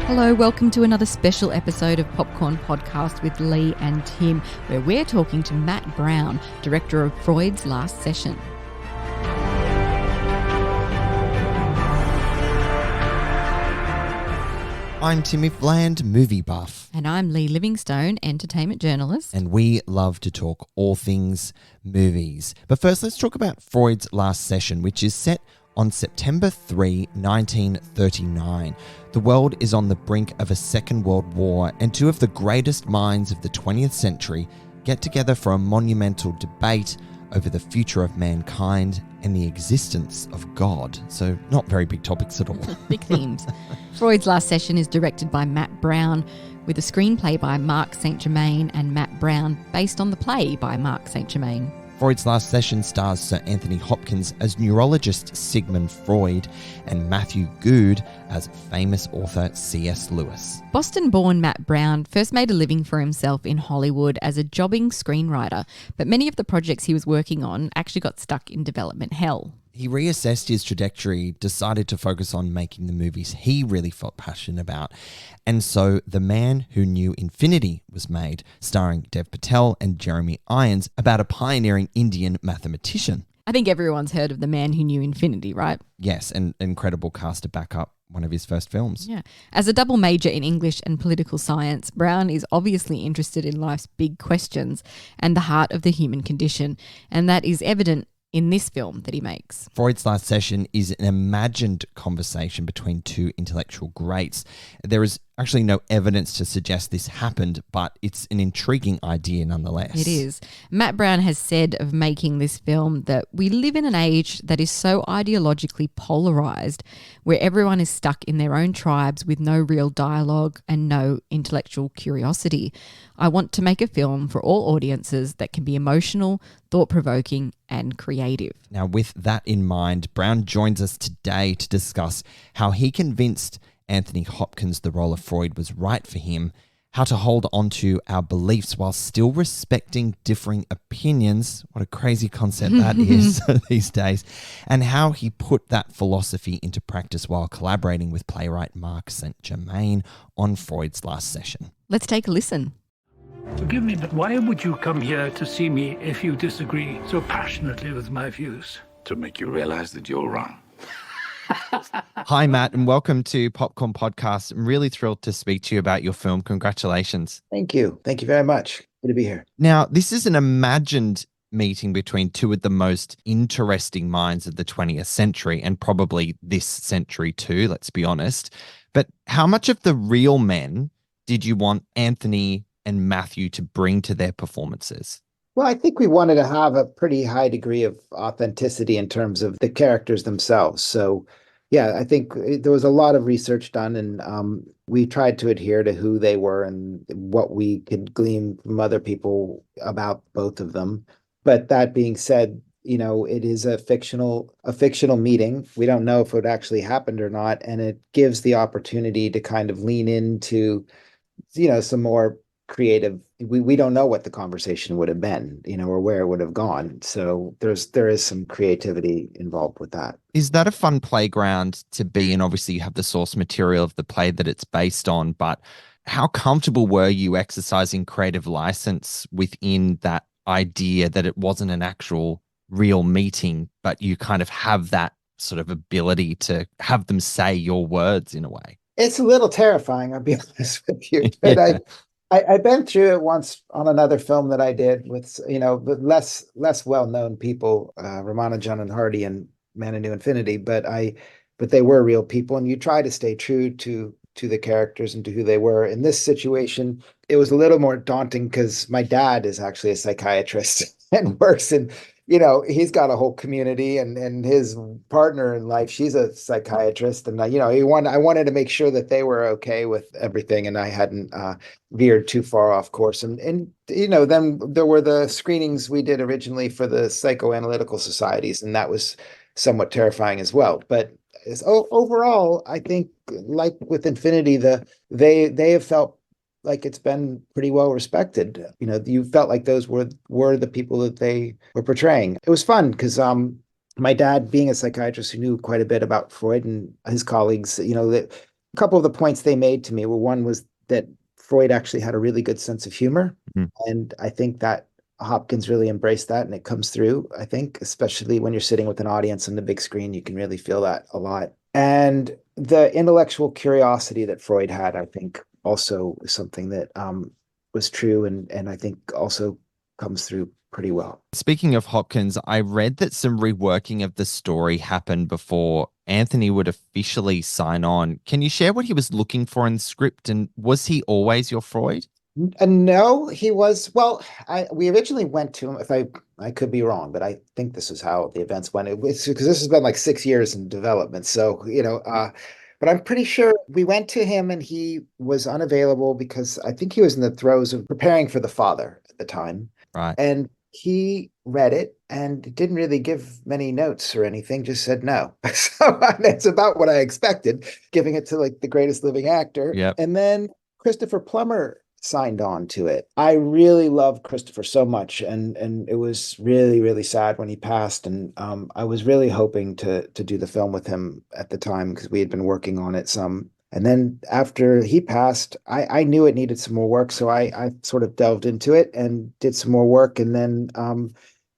Hello, welcome to another special episode of Popcorn Podcast with Lee and Tim, where we're talking to Matt Brown, director of Freud's Last Session. I'm Timmy Bland, movie buff. And I'm Lee Livingstone, entertainment journalist. And we love to talk all things movies. But first, let's talk about Freud's Last Session, which is set on September 3, 1939. The world is on the brink of a Second World War, and two of the greatest minds of the 20th century get together for a monumental debate over the future of mankind and the existence of God. So not very big topics at all. Big themes. Freud's Last Session is directed by Matt Brown, with a screenplay by Mark St Germain and Matt Brown, based on the play by Mark St Germain. Freud's Last Session stars Sir Anthony Hopkins as neurologist Sigmund Freud and Matthew Goode as famous author C.S. Lewis. Boston-born Matt Brown first made a living for himself in Hollywood as a jobbing screenwriter, but many of the projects he was working on actually got stuck in development hell. He reassessed his trajectory, decided to focus on making the movies he really felt passionate about. And so The Man Who Knew Infinity was made, starring Dev Patel and Jeremy Irons, about a pioneering Indian mathematician. I think everyone's heard of The Man Who Knew Infinity, right? Yes, an incredible cast to back up one of his first films. Yeah. As a double major in English and political science, Brown is obviously interested in life's big questions and the heart of the human condition, and that is evident in this film that he makes. Freud's Last Session is an imagined conversation between two intellectual greats. There is actually no evidence to suggest this happened, but it's an intriguing idea nonetheless. It is. Matt Brown has said of making this film that we live in an age that is so ideologically polarized, where everyone is stuck in their own tribes with no real dialogue and no intellectual curiosity. I want to make a film for all audiences that can be emotional, thought-provoking, and creative. Now, with that in mind, Brown joins us today to discuss how he convinced Anthony Hopkins the role of Freud was right for him, how to hold on to our beliefs while still respecting differing opinions, what a crazy concept that is these days, and how he put that philosophy into practice while collaborating with playwright Mark St Germain on Freud's Last Session. Let's take a listen. Forgive me, but why would you come here to see me if you disagree so passionately with my views? To make you realize that you're wrong. Hi, Matt, and welcome to Popcorn Podcast. I'm really thrilled to speak to you about your film. Congratulations. Thank you. Thank you very much. Good to be here. Now, this is an imagined meeting between two of the most interesting minds of the 20th century, and probably this century too, let's be honest. But how much of the real men did you want Anthony and Matthew to bring to their performances? Well, I think we wanted to have a pretty high degree of authenticity in terms of the characters themselves. So, yeah, I think there was a lot of research done, and we tried to adhere to who they were and what we could glean from other people about both of them. But that being said, you know, it is a fictional meeting. We don't know if it actually happened or not, and it gives the opportunity to kind of lean into, you know, some more creative. We don't know what the conversation would have been, you know, or where it would have gone. So there is some creativity involved with that. Is that a fun playground to be in? Obviously, you have the source material of the play that it's based on, but how comfortable were you exercising creative license within that idea that it wasn't an actual real meeting, but you kind of have that sort of ability to have them say your words in a way? It's a little terrifying, I'll be honest with you. But I've been through it once on another film that I did with, you know, less well-known people, Ramanujan and Hardy and Man of New Infinity, but they were real people, and you try to stay true to the characters and to who they were. In this situation, it was a little more daunting because my dad is actually a psychiatrist and works in, you know, he's got a whole community, and his partner in life, she's a psychiatrist. And, you know, I wanted to make sure that they were okay with everything, and I hadn't veered too far off course. And, you know, then there were the screenings we did originally for the psychoanalytical societies, and that was somewhat terrifying as well. But overall, I think, like with Infinity, they have felt like it's been pretty well respected. You know, you felt like those were the people that they were portraying. It was fun because my dad, being a psychiatrist who knew quite a bit about Freud and his colleagues, you know, that A couple of the points they made to me were, one was that Freud actually had a really good sense of humor. Mhm. And I think that Hopkins really embraced that, and it comes through, I think, especially when you're sitting with an audience on the big screen, you can really feel that a lot. And the intellectual curiosity that Freud had, I think, also is something that was true, and I think also comes through pretty well. Speaking of Hopkins, I read that some reworking of the story happened before Anthony would officially sign on. Can you share what he was looking for in the script, and was he always your Freud? No, he was, well, we originally went to him, if I could be wrong, but I think this is how the events went. It was because this has been like 6 years in development. So, but I'm pretty sure we went to him and he was unavailable because I think he was in the throes of preparing for The Father at the time. Right. And he read it and didn't really give many notes or anything, just said no. So that's about what I expected, giving it to like the greatest living actor. Yep. And then Christopher Plummer signed on to it. I really loved Christopher so much, and it was really, really sad when he passed. And I was really hoping to do the film with him at the time because we had been working on it some. And then after he passed, I knew it needed some more work, so I sort of delved into it and did some more work. And then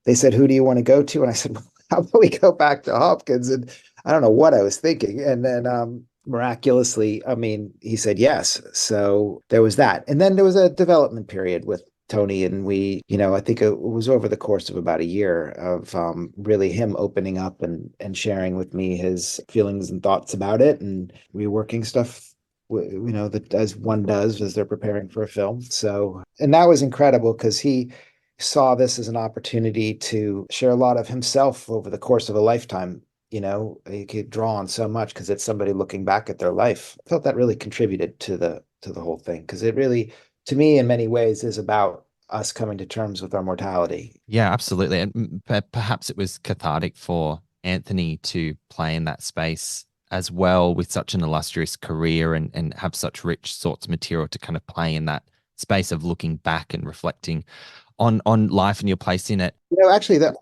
they said, "Who do you want to go to?" And I said, well, "How about we go back to Hopkins?" And I don't know what I was thinking. And then miraculously, I mean, he said yes. So there was that. And then there was a development period with Tony, and we, I think it was over the course of about a year of really him opening up and sharing with me his feelings and thoughts about it, and reworking stuff, that as one does as they're preparing for a film. So, and that was incredible because he saw this as an opportunity to share a lot of himself over the course of a lifetime. You could draw on so much because it's somebody looking back at their life. I felt that really contributed to the whole thing, because it really, to me, in many ways, is about us coming to terms with our mortality. Yeah, absolutely. And perhaps it was cathartic for Anthony to play in that space as well, with such an illustrious career and have such rich sorts of material to kind of play in that space of looking back and reflecting on life and your place in it. Actually, the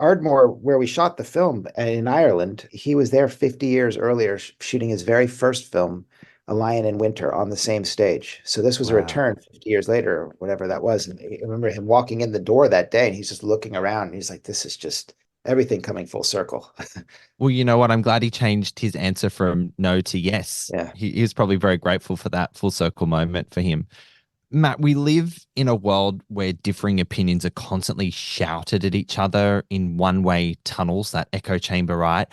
Ardmore, where we shot the film in Ireland, he was there 50 years earlier, shooting his very first film, A Lion in Winter, on the same stage. So this was a return 50 years later, or whatever that was. And I remember him walking in the door that day, and he's just looking around, and he's like, "This is just everything coming full circle." Well, you know what? I'm glad he changed his answer from no to yes. Yeah. He was probably very grateful for that full circle moment for him. Matt, we live in a world where differing opinions are constantly shouted at each other in one-way tunnels, that echo chamber, right?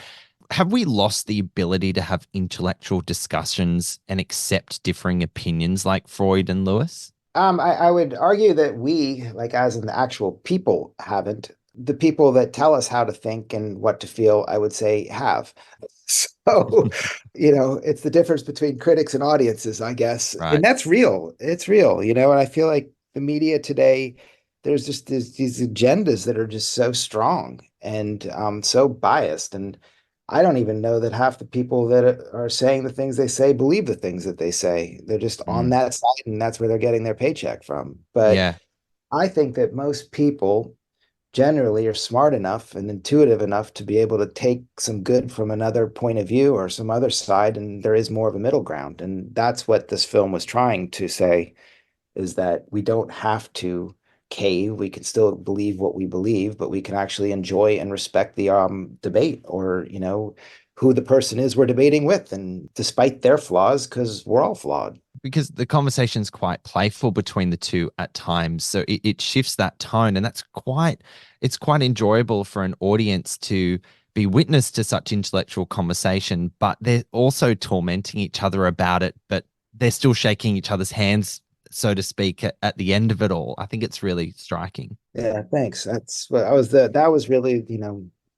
Have we lost the ability to have intellectual discussions and accept differing opinions like Freud and Lewis? I would argue that we, like as in the actual people, haven't. The people that tell us how to think and what to feel, I would say, have. So, it's the difference between critics and audiences, I guess. Right. And that's real. It's real, and I feel like the media today, there's just these agendas that are just so strong and so biased. And I don't even know that half the people that are saying the things they say believe the things that they say. They're just on that side, and that's where they're getting their paycheck from. But Yeah. I think that most people generally are smart enough and intuitive enough to be able to take some good from another point of view or some other side, and there is more of a middle ground. And that's what this film was trying to say, is that we don't have to cave. We can still believe what we believe, but we can actually enjoy and respect the debate, or who the person is we're debating with, and despite their flaws, because we're all flawed. Because the conversation's quite playful between the two at times, so it shifts that tone, and it's quite enjoyable for an audience to be witness to such intellectual conversation, but they're also tormenting each other about it, but they're still shaking each other's hands, so to speak, at the end of it all. I think it's really striking. Yeah, thanks. That's what that was really,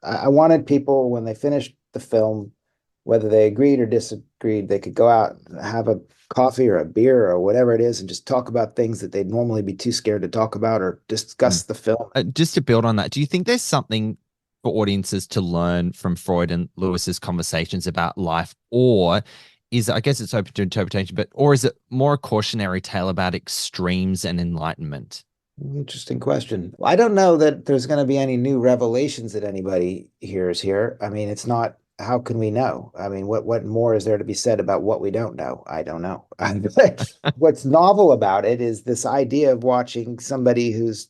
I wanted people, when they finished the film, whether they agreed or disagreed, they could go out and have a coffee or a beer or whatever it is and just talk about things that they'd normally be too scared to talk about, or discuss the film. Just to build on that, do you think there's something for audiences to learn from Freud and Lewis's conversations about life, or I guess it's open to interpretation, or is it more a cautionary tale about extremes and enlightenment? Interesting question. I don't know that there's going to be any new revelations that anybody hears here. I mean, it's not how can we know? I mean, what more is there to be said about what we don't know? I don't know. What's novel about it is this idea of watching somebody who's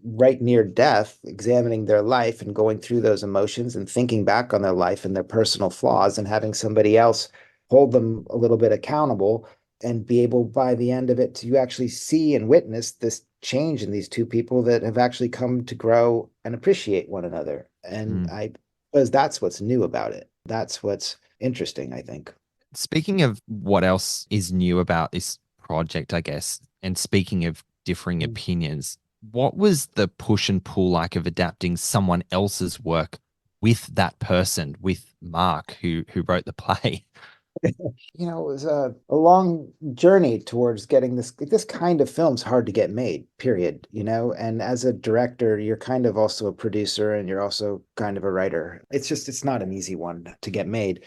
right near death, examining their life and going through those emotions and thinking back on their life and their personal flaws, and having somebody else hold them a little bit accountable and be able by the end of it to actually see and witness this change in these two people that have actually come to grow and appreciate one another. And Mm. I Because that's what's new about it. That's what's interesting, I think. Speaking of what else is new about this project, I guess, and speaking of differing opinions, what was the push and pull like of adapting someone else's work with that person, with Mark, who wrote the play? It was a long journey towards getting this kind of film's hard to get made, period, and as a director, you're kind of also a producer and you're also kind of a writer. It's not an easy one to get made.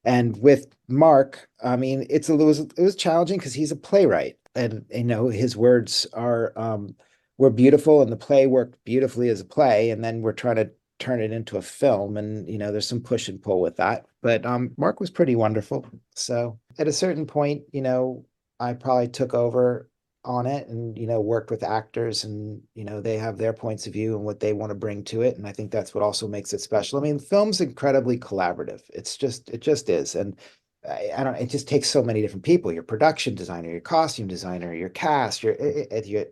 And with Mark, I mean, it was challenging because he's a playwright, and his words were beautiful, and the play worked beautifully as a play. And then we're trying to turn it into a film, and there's some push and pull with that. But Mark was pretty wonderful. So at a certain point, I probably took over on it and worked with actors, and they have their points of view and what they want to bring to it, and I think that's what also makes it special. I mean, film's incredibly collaborative. It just is. And I don't it just takes so many different people: your production designer, your costume designer, your cast, your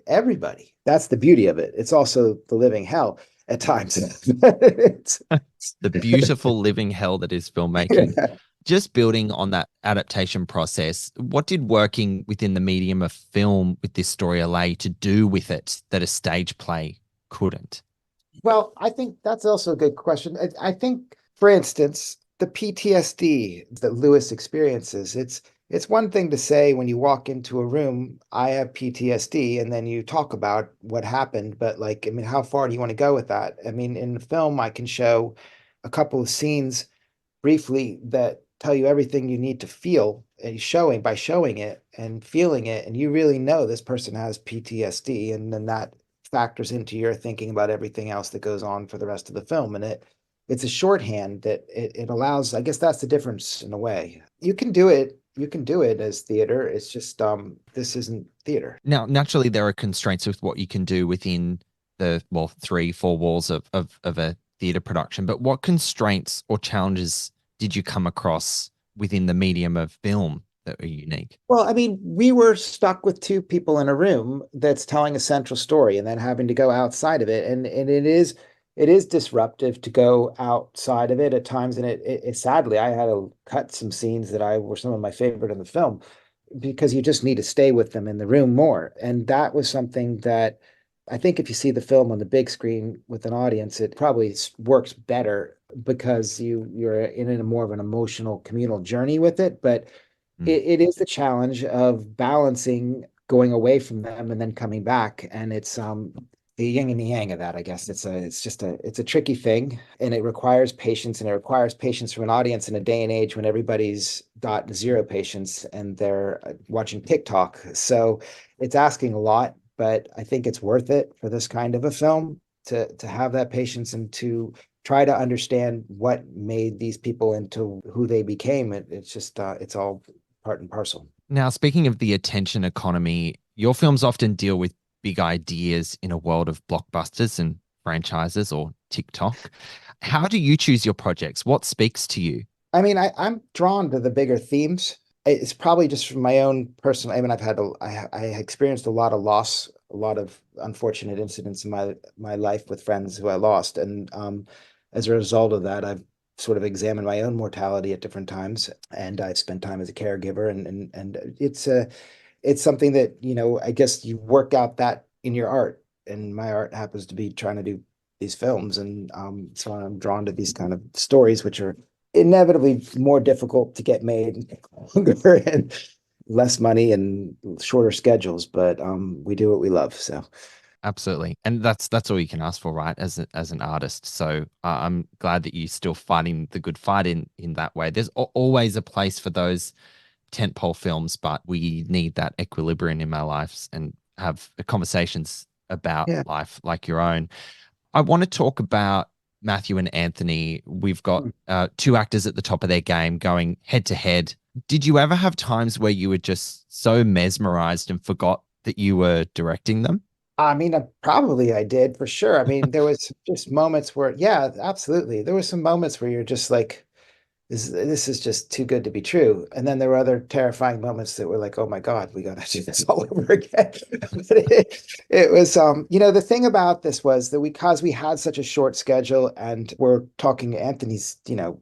everybody. That's the beauty of it. It's also the living hell at times. It's, The beautiful living hell that is filmmaking. Just building on that adaptation process, what did working within the medium of film with this story allow to do with it that a stage play couldn't? Well, I think that's also a good question. I think, for instance, the PTSD that Lewis experiences, it's one thing to say when you walk into a room, I have PTSD, and then you talk about what happened. But like, I mean, how far do you want to go with that? I mean, in the film, I can show a couple of scenes briefly that tell you everything you need to feel, and showing it and feeling it, and you really know this person has PTSD, and then that factors into your thinking about everything else that goes on for the rest of the film. And it's a shorthand that it allows. I guess that's the difference in a way. You can do it as theater. It's just this isn't theater. Now, naturally, there are constraints with what you can do within the, well, 3-4 walls of a theater production. But what constraints or challenges did you come across within the medium of film that were unique? Well, I mean, we were stuck with two people in a room that's telling a central story, and then having to go outside of it. And it is disruptive to go outside of it at times. And it sadly, I had to cut some scenes that I were some of my favorite in the film, because you just need to stay with them in the room more. And that was something that I think if you see the film on the big screen with an audience, it probably works better because you're in a more of an emotional communal journey with it. But it is the challenge of balancing going away from them and then coming back. And it's the yin and the yang of that, I guess. It's a tricky thing, and it requires patience, and it requires patience from an audience in a day and age when everybody's got zero patience and they're watching TikTok. So it's asking a lot, but I think it's worth it for this kind of a film to have that patience and to try to understand what made these people into who they became. It's just it's all part and parcel. Now, speaking of the attention economy, your films often deal with big ideas in a world of blockbusters and franchises or TikTok. How do you choose your projects? What speaks to you? I mean, I'm drawn to the bigger themes. It's probably just from my own personal. I mean, I experienced a lot of loss, a lot of unfortunate incidents in my life with friends who I lost, and as a result of that, I've sort of examined my own mortality at different times, and I've spent time as a caregiver, and it's something that I guess you work out that in your art, and my art happens to be trying to do these films, and so I'm drawn to these kind of stories, which are inevitably more difficult to get made, longer, and less money and shorter schedules, but we do what we love. So Absolutely. And that's all you can ask for, right? As an artist. So I'm glad that you're still fighting the good fight in that way. There's always a place for those tentpole films, but we need that equilibrium in our lives and have conversations about yeah. life like your own. I want to talk about Matthew and Anthony, we've got two actors at the top of their game going head to head. Did you ever have times where you were just so mesmerized and forgot that you were directing them? I mean, probably I did for sure. I mean, there was just moments where, yeah, absolutely. There were some moments where you're just like, this is just too good to be true. And then there were other terrifying moments that were like, oh my God, we got to do this all over again. But it was, the thing about this was that because we had such a short schedule and we're talking Anthony's,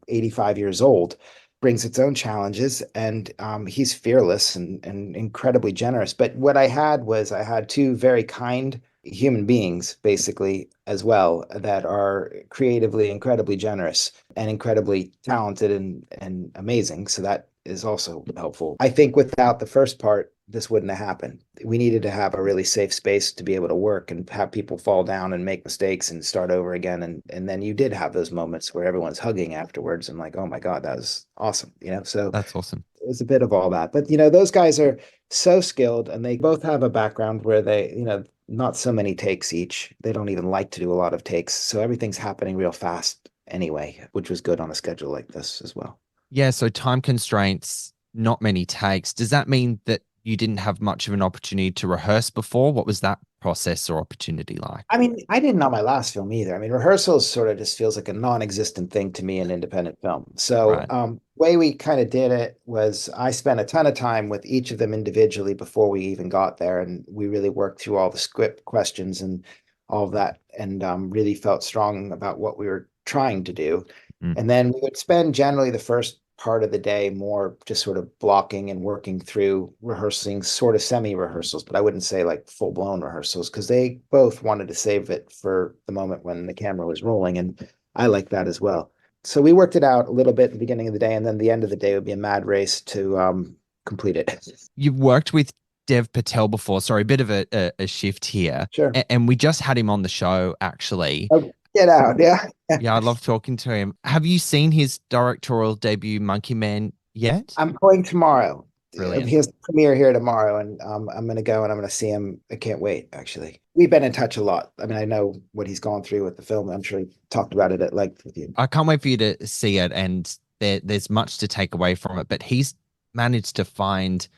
85 years old, brings its own challenges, and he's fearless and incredibly generous. But what I had two very kind human beings, basically, as well, that are creatively incredibly generous and incredibly talented and amazing. So that is also helpful. I think without the first part, this wouldn't have happened. We needed to have a really safe space to be able to work and have people fall down and make mistakes and start over again. And then you did have those moments where everyone's hugging afterwards and like, oh my God, that was awesome. So That's awesome. it was a bit of all that. But those guys are so skilled, and they both have a background where they, not so many takes each. They don't even like to do a lot of takes. So everything's happening real fast anyway, which was good on a schedule like this as well. Yeah. So time constraints, not many takes. Does that mean that you didn't have much of an opportunity to rehearse before? What was that process or opportunity like? I mean, I didn't on my last film either. I mean, rehearsals sort of just feels like a non-existent thing to me in independent film. So, Right. way we kind of did it was I spent a ton of time with each of them individually before we even got there, and we really worked through all the script questions and all of that, and really felt strong about what we were trying to do. Mm. And then we would spend generally the first part of the day more just sort of blocking and working through rehearsing, sort of semi-rehearsals, but I wouldn't say like full-blown rehearsals, because they both wanted to save it for the moment when the camera was rolling, and I like that as well. So we worked it out a little bit at the beginning of the day, and then the end of the day would be a mad race to complete it. You've worked with Dev Patel before. Sorry, a bit of a shift here. Sure. And we just had him on the show, actually. Oh, get out. Yeah. Yeah, I love talking to him. Have you seen his directorial debut, Monkey Man, yet? I'm going tomorrow. Brilliant. He has the premiere here tomorrow, and I'm going to go and I'm going to see him. I can't wait, actually. We've been in touch a lot. I mean, I know what he's gone through with the film. I'm sure he talked about it at length with you. I can't wait for you to see it, and there's much to take away from it, but he's managed to find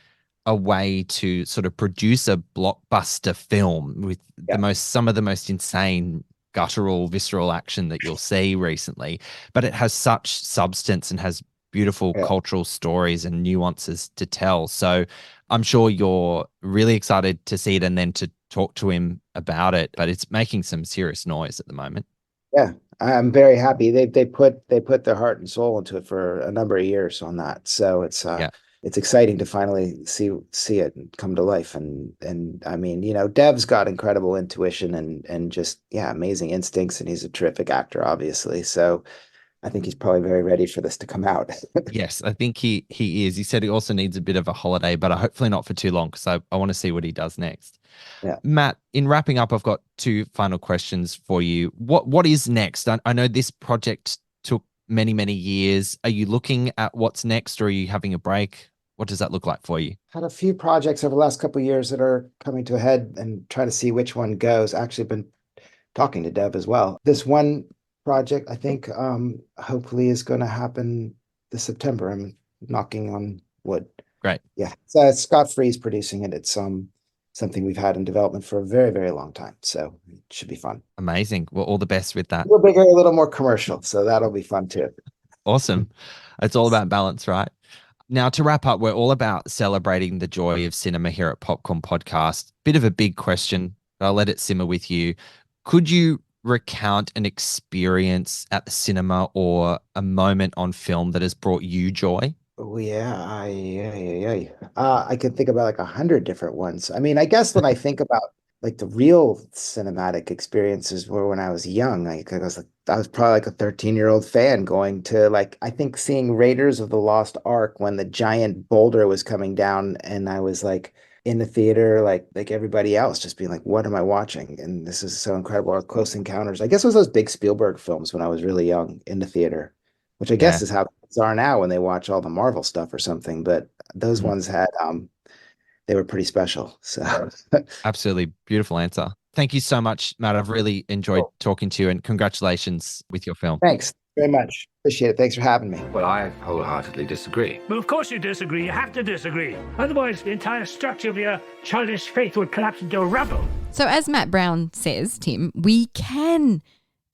a way to sort of produce a blockbuster film with some of the most insane guttural, visceral action that you'll see recently, but it has such substance and has beautiful cultural stories and nuances to tell. So I'm sure you're really excited to see it and then to talk to him about it, but it's making some serious noise at the moment. Yeah, I'm very happy. They put their heart and soul into it for a number of years on that. So it's exciting to finally see it come to life. And I mean, Dev's got incredible intuition and just, amazing instincts. And he's a terrific actor, obviously. So I think he's probably very ready for this to come out. Yes, I think he is. He said he also needs a bit of a holiday, but hopefully not for too long, because I want to see what he does next. Yeah. Matt, in wrapping up, I've got two final questions for you. What is next? I know this project took many, many years. Are you looking at what's next, or are you having a break? What does that look like for you? Had a few projects over the last couple of years that are coming to a head, and try to see which one goes. Actually been talking to Dev as well. This one project, I think, hopefully is going to happen this September. I'm knocking on wood. Great. Yeah. So it's Scott Free's producing it. It's something we've had in development for a very, very long time. So it should be fun. Amazing. Well, all the best with that. A little bigger, a little more commercial. So that'll be fun too. Awesome. It's all about balance, right? Now, to wrap up, we're all about celebrating the joy of cinema here at Popcorn Podcast. Bit of a big question, but I'll let it simmer with you. Could you recount an experience at the cinema or a moment on film that has brought you joy? Oh yeah, I could think about like 100 different ones. I mean, I guess when I think about like the real cinematic experiences were when I was young. I was probably like a 13-year-old fan going to, like, I think seeing Raiders of the Lost Ark when the giant boulder was coming down, and I was like in the theater, like everybody else, just being like, what am I watching? And this is so incredible. Or Close Encounters. I guess it was those big Spielberg films when I was really young in the theater, which I guess is how kids are now when they watch all the Marvel stuff or something. But those ones had they were pretty special. So Absolutely beautiful answer. Thank you so much, Matt. I've really enjoyed talking to you, and congratulations with your film. Thanks very much. Appreciate it. Thanks for having me. Well, I wholeheartedly disagree. Well, of course you disagree. You have to disagree. Otherwise, the entire structure of your childish faith would collapse into rubble. So as Matt Brown says, Tim, we can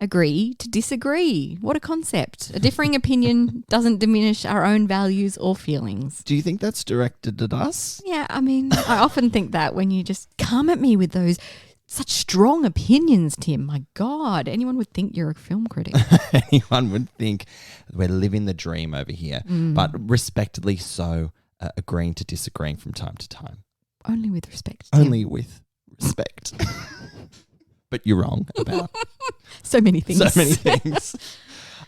agree to disagree. What a concept. A differing opinion doesn't diminish our own values or feelings. Do you think that's directed at us? Yeah, I mean, I often think that when you just come at me with those such strong opinions, Tim. My God, anyone would think you're a film critic. Anyone would think we're living the dream over here, but respectfully so, agreeing to disagreeing from time to time. Only with respect, Tim. Only with respect. But you're wrong about so many things. So many things.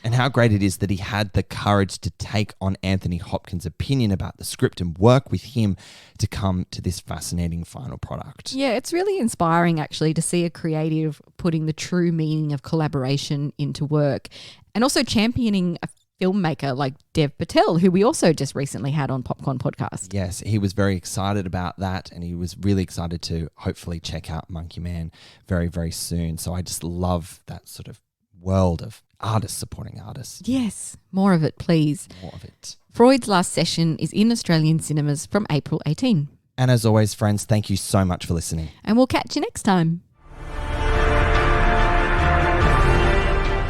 And how great it is that he had the courage to take on Anthony Hopkins' opinion about the script and work with him to come to this fascinating final product. Yeah, it's really inspiring actually to see a creative putting the true meaning of collaboration into work and also championing a filmmaker like Dev Patel, who we also just recently had on Popcorn Podcast. Yes, he was very excited about that, and he was really excited to hopefully check out Monkey Man very, very soon. So I just love that sort of world of artists supporting artists. Yes, more of it, please. More of it. Freud's Last Session is in Australian cinemas from April 18. And as always, friends, thank you so much for listening. And we'll catch you next time.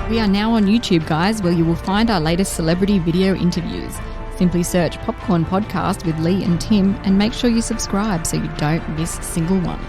We are now on YouTube, guys, where you will find our latest celebrity video interviews. Simply search Popcorn Podcast with Lee and Tim and make sure you subscribe so you don't miss a single one.